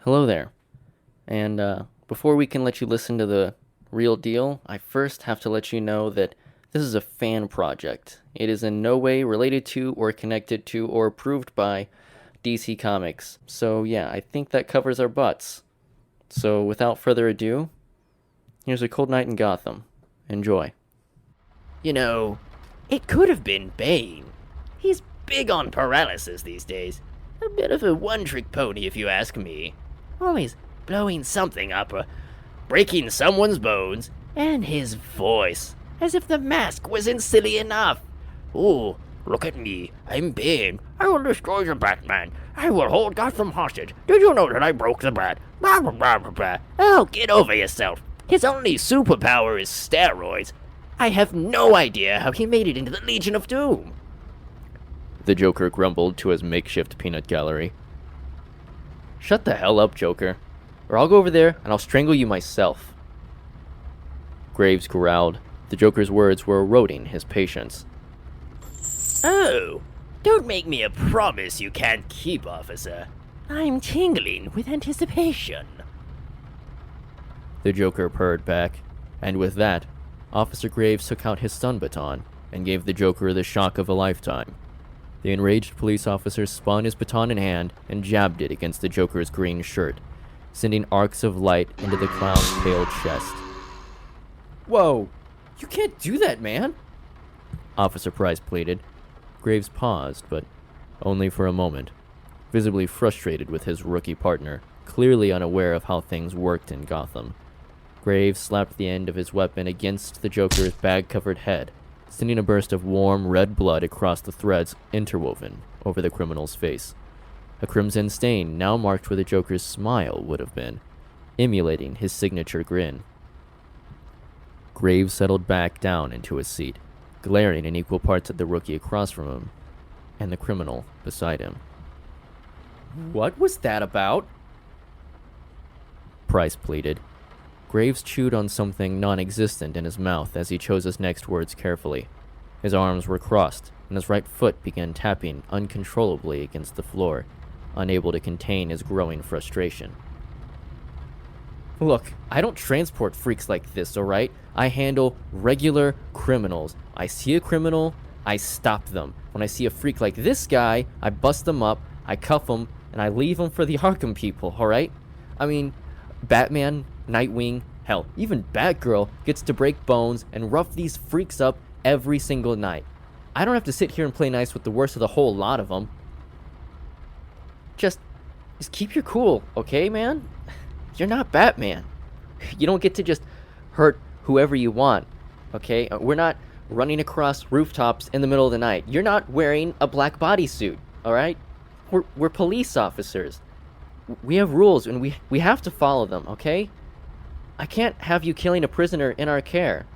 Hello there. And before we can let you listen to the real deal, I first have to let you know that this is a fan project. It is in no way related to or connected to or approved by DC Comics. So yeah, I think that covers our butts. So without further ado, here's A Cold Night in Gotham. Enjoy. You know, it could have been Bane. He's big on paralysis these days. A bit of a one-trick pony, if you ask me. Always blowing something up or breaking someone's bones, and his voice, as if the mask wasn't silly enough. Ooh, look at me. I'm Bane. I will destroy the Batman. I will hold Gotham hostage. Did you know that I broke the bat? Blah, blah, blah, blah, blah. Oh, get over yourself. His only superpower is steroids. I have no idea how he made it into the Legion of Doom. The Joker grumbled to his makeshift peanut gallery. Shut the hell up, Joker, or I'll go over there and I'll strangle you myself. Graves growled. The Joker's words were eroding his patience. Oh, don't make me a promise you can't keep, officer. I'm tingling with anticipation. The Joker purred back, and with that, Officer Graves took out his stun baton and gave the Joker the shock of a lifetime. The enraged police officer spun his baton in hand and jabbed it against the Joker's green shirt, sending arcs of light into the clown's pale chest. Whoa! You can't do that, man! Officer Price pleaded. Graves paused, but only for a moment, visibly frustrated with his rookie partner, clearly unaware of how things worked in Gotham. Graves slapped the end of his weapon against the Joker's bag-covered head, sending a burst of warm red blood across the threads interwoven over the criminal's face. A crimson stain now marked where the Joker's smile would have been, emulating his signature grin. Graves settled back down into his seat, glaring in equal parts at the rookie across from him and the criminal beside him. What was that about? Price pleaded. Graves chewed on something non-existent in his mouth as he chose his next words carefully. His arms were crossed, and his right foot began tapping uncontrollably against the floor, unable to contain his growing frustration. Look, I don't transport freaks like this, alright? I handle regular criminals. I see a criminal, I stop them. When I see a freak like this guy, I bust them up, I cuff them, and I leave them for the Arkham people, alright? I mean, Batman, Nightwing, hell, even Batgirl gets to break bones and rough these freaks up every single night. I don't have to sit here and play nice with the worst of the whole lot of them. Just keep your cool, okay, man? You're not Batman. You don't get to just hurt whoever you want, okay? We're not running across rooftops in the middle of the night. You're not wearing a black bodysuit, alright? We're police officers. We have rules, and we have to follow them, okay? I can't have you killing a prisoner in our care.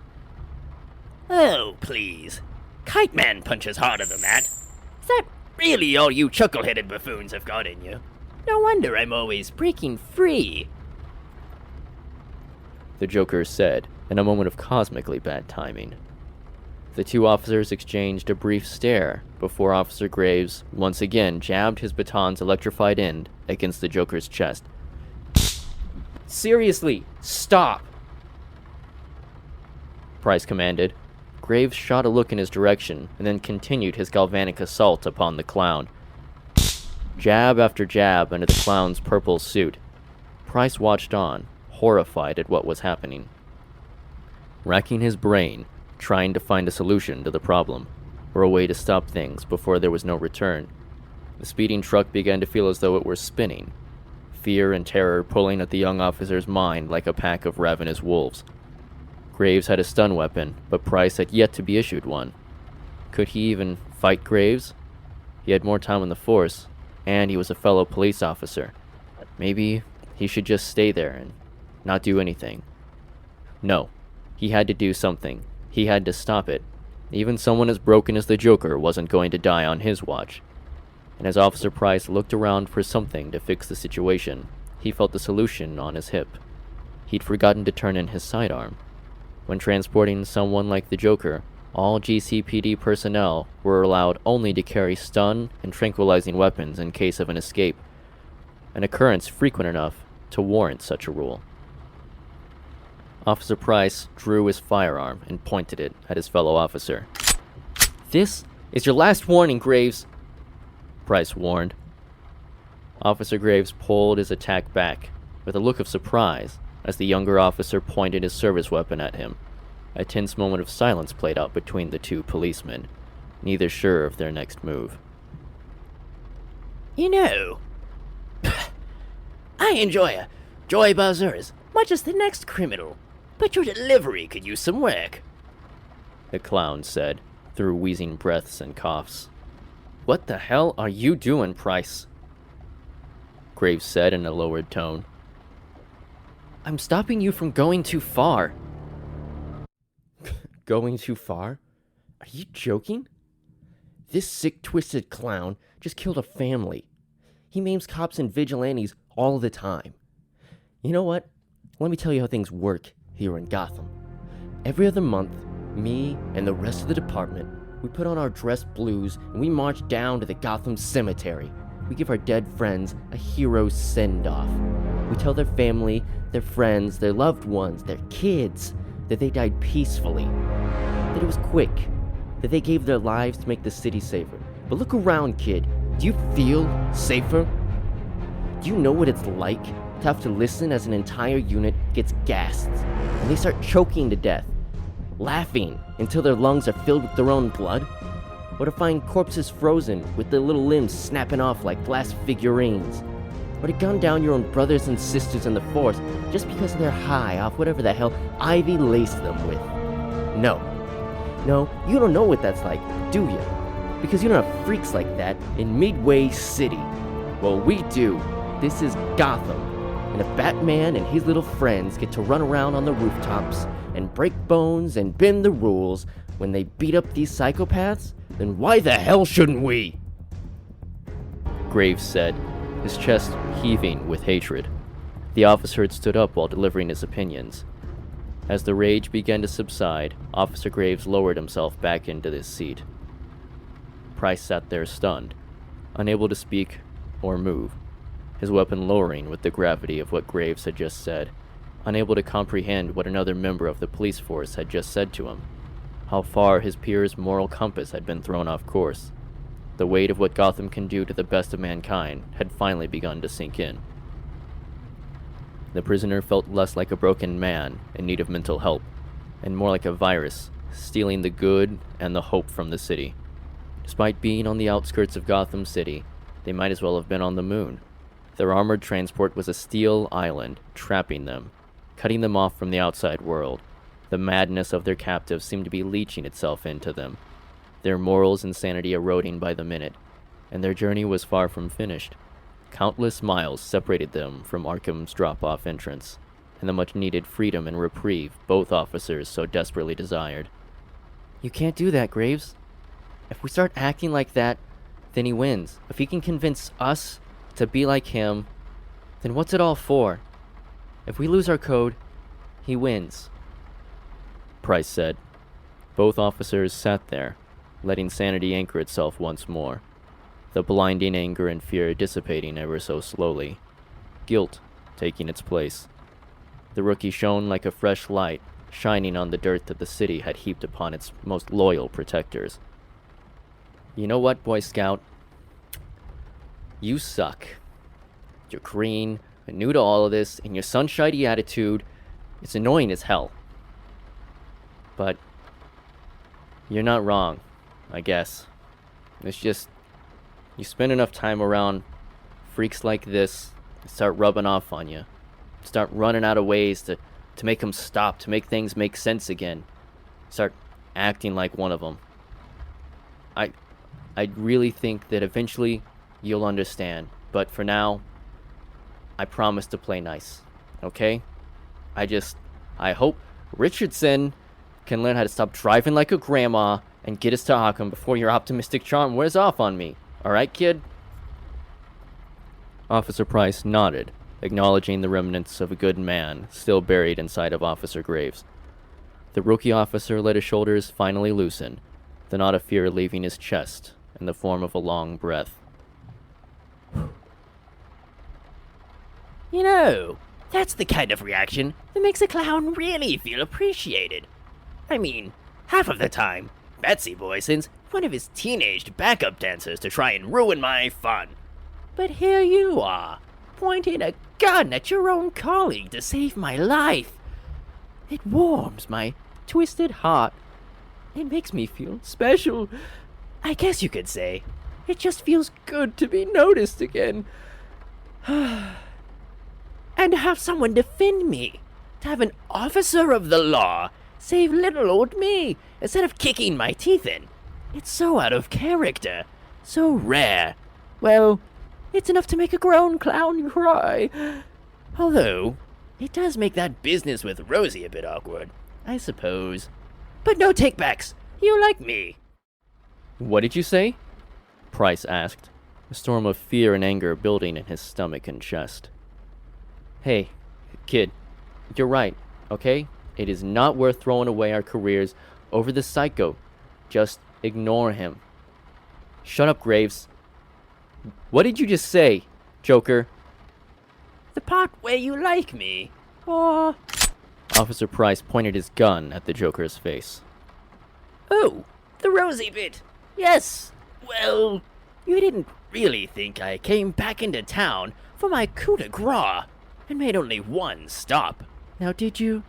Oh, please. Kite Man punches harder than that. Is that really all you chuckle-headed buffoons have got in you? No wonder I'm always breaking free. The Joker said, in a moment of cosmically bad timing. The two officers exchanged a brief stare before Officer Graves once again jabbed his baton's electrified end against the Joker's chest. Seriously, stop! Price commanded. Graves shot a look in his direction and then continued his galvanic assault upon the clown. Jab after jab into the clown's purple suit. Price watched on, horrified at what was happening. Racking his brain, trying to find a solution to the problem, or a way to stop things before there was no return, the speeding truck began to feel as though it were spinning, fear and terror pulling at the young officer's mind like a pack of ravenous wolves. Graves had a stun weapon, but Price had yet to be issued one. Could he even fight Graves? He had more time on the force, and he was a fellow police officer. Maybe he should just stay there and not do anything. No, he had to do something. He had to stop it. Even someone as broken as the Joker wasn't going to die on his watch. And as Officer Price looked around for something to fix the situation, he felt the solution on his hip. He'd forgotten to turn in his sidearm. When transporting someone like the Joker, all GCPD personnel were allowed only to carry stun and tranquilizing weapons in case of an escape. an occurrence frequent enough to warrant such a rule. Officer Price drew his firearm and pointed it at his fellow officer. This is your last warning, Graves, Price warned. Officer Graves pulled his attack back with a look of surprise as the younger officer pointed his service weapon at him. A tense moment of silence played out between the two policemen, neither sure of their next move. You know, I enjoy a joy buzzer as much as the next criminal, but your delivery could use some work, the clown said, through wheezing breaths and coughs. What the hell are you doing, Price? Graves said in a lowered tone. I'm stopping you from going too far. Going too far? Are you joking? This sick, twisted clown just killed a family. He maims cops and vigilantes all the time. You know what? Let me tell you how things work here in Gotham. Every other month, me and the rest of the department, we put on our dress blues and we march down to the Gotham cemetery. We give our dead friends a hero send-off. We tell their family, their friends, their loved ones, their kids, that they died peacefully, that it was quick, that they gave their lives to make the city safer. But look around, kid. Do you feel safer? Do you know what it's like to have to listen as an entire unit gets gassed and they start choking to death, laughing until their lungs are filled with their own blood? Or to find corpses frozen with their little limbs snapping off like glass figurines? Or to gun down your own brothers and sisters in the force just because they're high off whatever the hell Ivy laced them with? No, you don't know what that's like, do you? Because you don't have freaks like that in Midway City. Well, we do. This is Gotham, and if Batman and his little friends get to run around on the rooftops and break bones and bend the rules when they beat up these psychopaths, then why the hell shouldn't we? Graves said, his chest heaving with hatred. The officer had stood up while delivering his opinions. As the rage began to subside, Officer Graves lowered himself back into his seat. Price sat there stunned, unable to speak or move, his weapon lowering with the gravity of what Graves had just said, unable to comprehend what another member of the police force had just said to him, how far his peers' moral compass had been thrown off course. The weight of what Gotham can do to the best of mankind had finally begun to sink in. The prisoner felt less like a broken man in need of mental help, and more like a virus, stealing the good and the hope from the city. Despite being on the outskirts of Gotham City, they might as well have been on the moon. Their armored transport was a steel island, trapping them, cutting them off from the outside world. The madness of their captives seemed to be leeching itself into them, their morals and sanity eroding by the minute, and their journey was far from finished. Countless miles separated them from Arkham's drop-off entrance, and the much-needed freedom and reprieve both officers so desperately desired. You can't do that, Graves. If we start acting like that, then he wins. If he can convince us to be like him, then what's it all for? If we lose our code, he wins, Price said. Both officers sat there, letting sanity anchor itself once more, the blinding anger and fear dissipating ever so slowly, guilt taking its place. The rookie shone like a fresh light, shining on the dirt that the city had heaped upon its most loyal protectors. You know what, Boy Scout? You suck. You're green, and new to all of this, and your sunshiny attitude, it's annoying as hell. But you're not wrong, I guess. It's just, you spend enough time around freaks like this, they start rubbing off on you. Start running out of ways to make them stop, to make things make sense again. Start acting like one of them. I really think that eventually you'll understand. But for now, I promise to play nice. Okay? I hope Richardson can learn how to stop driving like a grandma and get us to Arkham before your optimistic charm wears off on me. Alright, kid? Officer Price nodded, acknowledging the remnants of a good man still buried inside of Officer Graves. The rookie officer let his shoulders finally loosen, the knot of fear leaving his chest in the form of a long breath. You know, that's the kind of reaction that makes a clown really feel appreciated. I mean, half of the time, Betsy Boy sends one of his teenaged backup dancers to try and ruin my fun. But here you are, pointing a gun at your own colleague to save my life. It warms my twisted heart. It makes me feel special. I guess you could say, it just feels good to be noticed again. And to have someone defend me. To have an officer of the law save little old me instead of kicking my teeth in. It's so out of character. So rare. Well, it's enough to make a grown clown cry. Although, it does make that business with Rosie a bit awkward, I suppose. But no takebacks. You like me. What did you say? Price asked, a storm of fear and anger building in his stomach and chest. Hey, kid, you're right, okay? It is not worth throwing away our careers over this psycho. Just ignore him. Shut up, Graves. What did you just say, Joker? The part where you like me. Or... Officer Price pointed his gun at the Joker's face. Oh, the Rosie bit. Yes. Well, you didn't really think I came back into town for my coup de grace and made only one stop, now did you?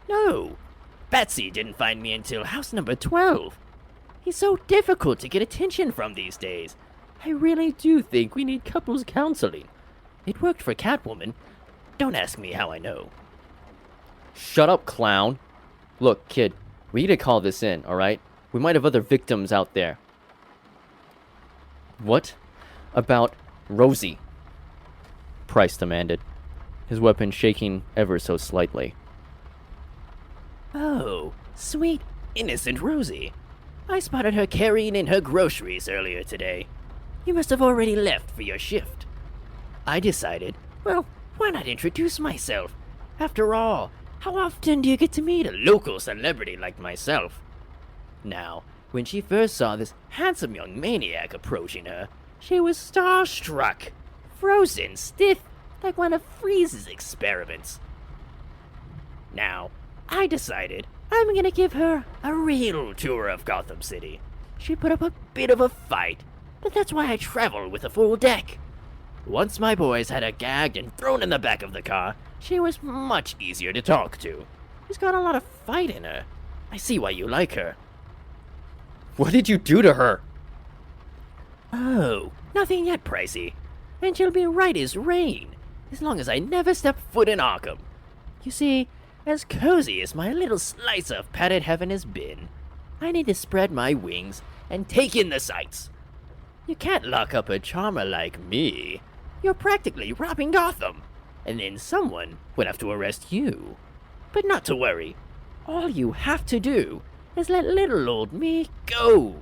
No. Betsy didn't find me until house number 12. He's so difficult to get attention from these days. I really do think we need couples counseling. It worked for Catwoman. Don't ask me how I know. Shut up, clown. Look, kid, we need to call this in, alright? We might have other victims out there. What about Rosie? Price demanded, his weapon shaking ever so slightly. Oh, sweet, innocent Rosie. I spotted her carrying in her groceries earlier today. You must have already left for your shift. I decided, well, why not introduce myself? After all, how often do you get to meet a local celebrity like myself? Now, when she first saw this handsome young maniac approaching her, she was starstruck, frozen stiff, like one of Freeze's experiments. Now, I decided I'm gonna give her a real tour of Gotham City. She put up a bit of a fight, but that's why I travel with a full deck. Once my boys had her gagged and thrown in the back of the car, she was much easier to talk to. She's got a lot of fight in her. I see why you like her. What did you do to her? Oh, nothing yet, Pricey. And she'll be right as rain, as long as I never step foot in Arkham. You see, as cozy as my little slice of padded heaven has been, I need to spread my wings and take in the sights. You can't lock up a charmer like me. You're practically robbing Gotham, and then someone would have to arrest you. But not to worry. All you have to do is let little old me go.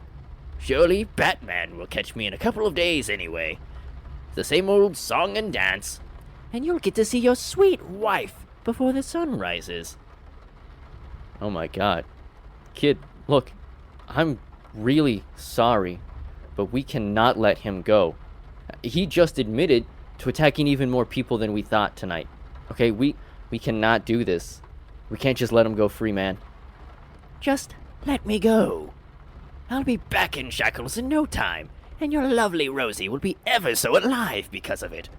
Surely Batman will catch me in a couple of days anyway. The same old song and dance, and you'll get to see your sweet wife before the sun rises. Oh my god. Kid, look, I'm really sorry, but we cannot let him go. He just admitted to attacking even more people than we thought tonight. Okay, we cannot do this. We can't just let him go free, man. Just let me go. I'll be back in shackles in no time, and your lovely Rosie will be ever so alive because of it.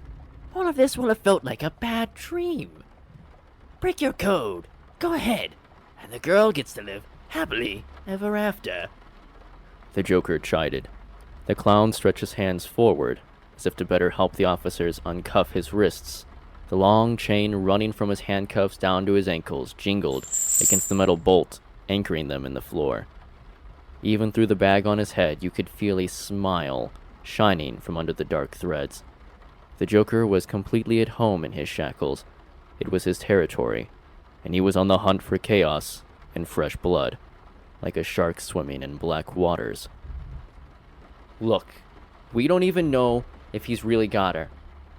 All of this will have felt like a bad dream. Break your code. Go ahead. And the girl gets to live happily ever after. The Joker chided. The clown stretched his hands forward, as if to better help the officers uncuff his wrists. The long chain running from his handcuffs down to his ankles jingled against the metal bolt, anchoring them in the floor. Even through the bag on his head, you could feel a smile shining from under the dark threads. The Joker was completely at home in his shackles. It was his territory, and he was on the hunt for chaos and fresh blood, like a shark swimming in black waters. Look, we don't even know if he's really got her,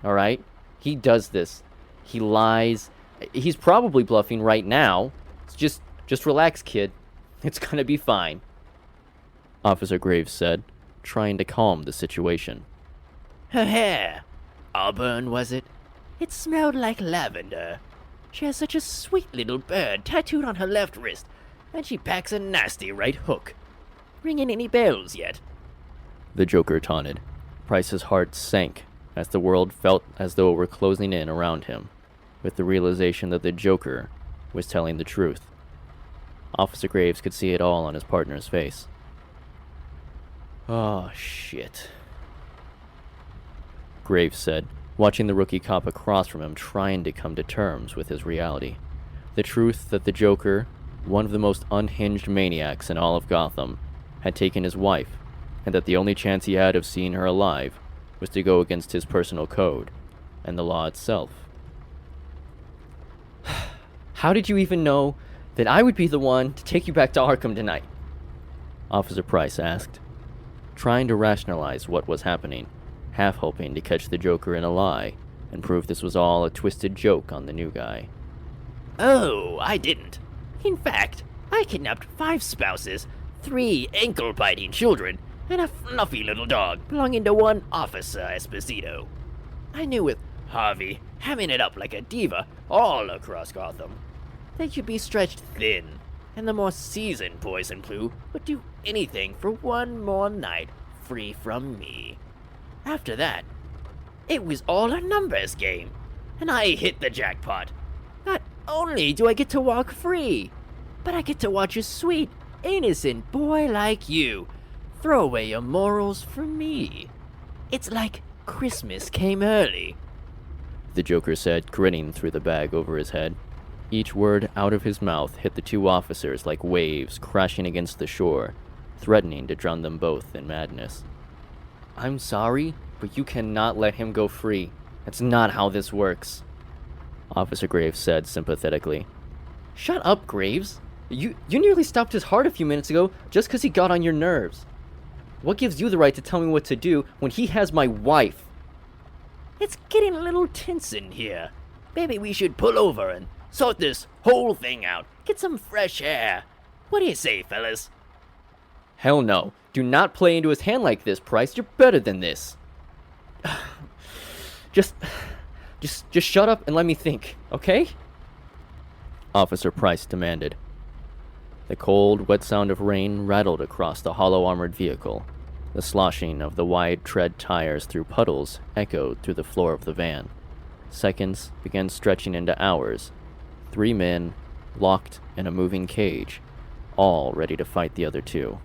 alright? He does this. He lies. He's probably bluffing right now. Just relax, kid. It's gonna be fine. Officer Graves said, trying to calm the situation. Her hair. Auburn, was it? It smelled like lavender. She has such a sweet little bird tattooed on her left wrist, and she packs a nasty right hook. Ringing any bells yet? The Joker taunted. Price's heart sank as the world felt as though it were closing in around him, with the realization that the Joker was telling the truth. Officer Graves could see it all on his partner's face. Oh, shit, Graves said, watching the rookie cop across from him trying to come to terms with his reality. The truth that the Joker, one of the most unhinged maniacs in all of Gotham, had taken his wife, and that the only chance he had of seeing her alive was to go against his personal code and the law itself. How did you even know that I would be the one to take you back to Arkham tonight? Officer Price asked, trying to rationalize what was happening, half hoping to catch the Joker in a lie and prove this was all a twisted joke on the new guy. Oh, I didn't. In fact, I kidnapped 5 spouses, 3 ankle-biting children, and a fluffy little dog belonging to one Officer Esposito. I knew with Harvey hamming it up like a diva all across Gotham, they could be stretched thin, and the more seasoned Poison Blue would do anything for one more night free from me. After that, it was all a numbers game, and I hit the jackpot. Not only do I get to walk free, but I get to watch a sweet, innocent boy like you throw away your morals for me. It's like Christmas came early. The Joker said, grinning through the bag over his head. Each word out of his mouth hit the 2 officers like waves crashing against the shore, threatening to drown them both in madness. I'm sorry, but you cannot let him go free. That's not how this works, Officer Graves said sympathetically. Shut up, Graves. You nearly stopped his heart a few minutes ago just because he got on your nerves. What gives you the right to tell me what to do when he has my wife? It's getting a little tense in here. Maybe we should pull over and sort this whole thing out. Get some fresh air. What do you say, fellas? Hell no. Do not play into his hand like this, Price. You're better than this. Just shut up and let me think, okay? Officer Price demanded. The cold, wet sound of rain rattled across the hollow armored vehicle. The sloshing of the wide tread tires through puddles echoed through the floor of the van. Seconds began stretching into hours. 3 men, locked in a moving cage, all ready to fight the other 2.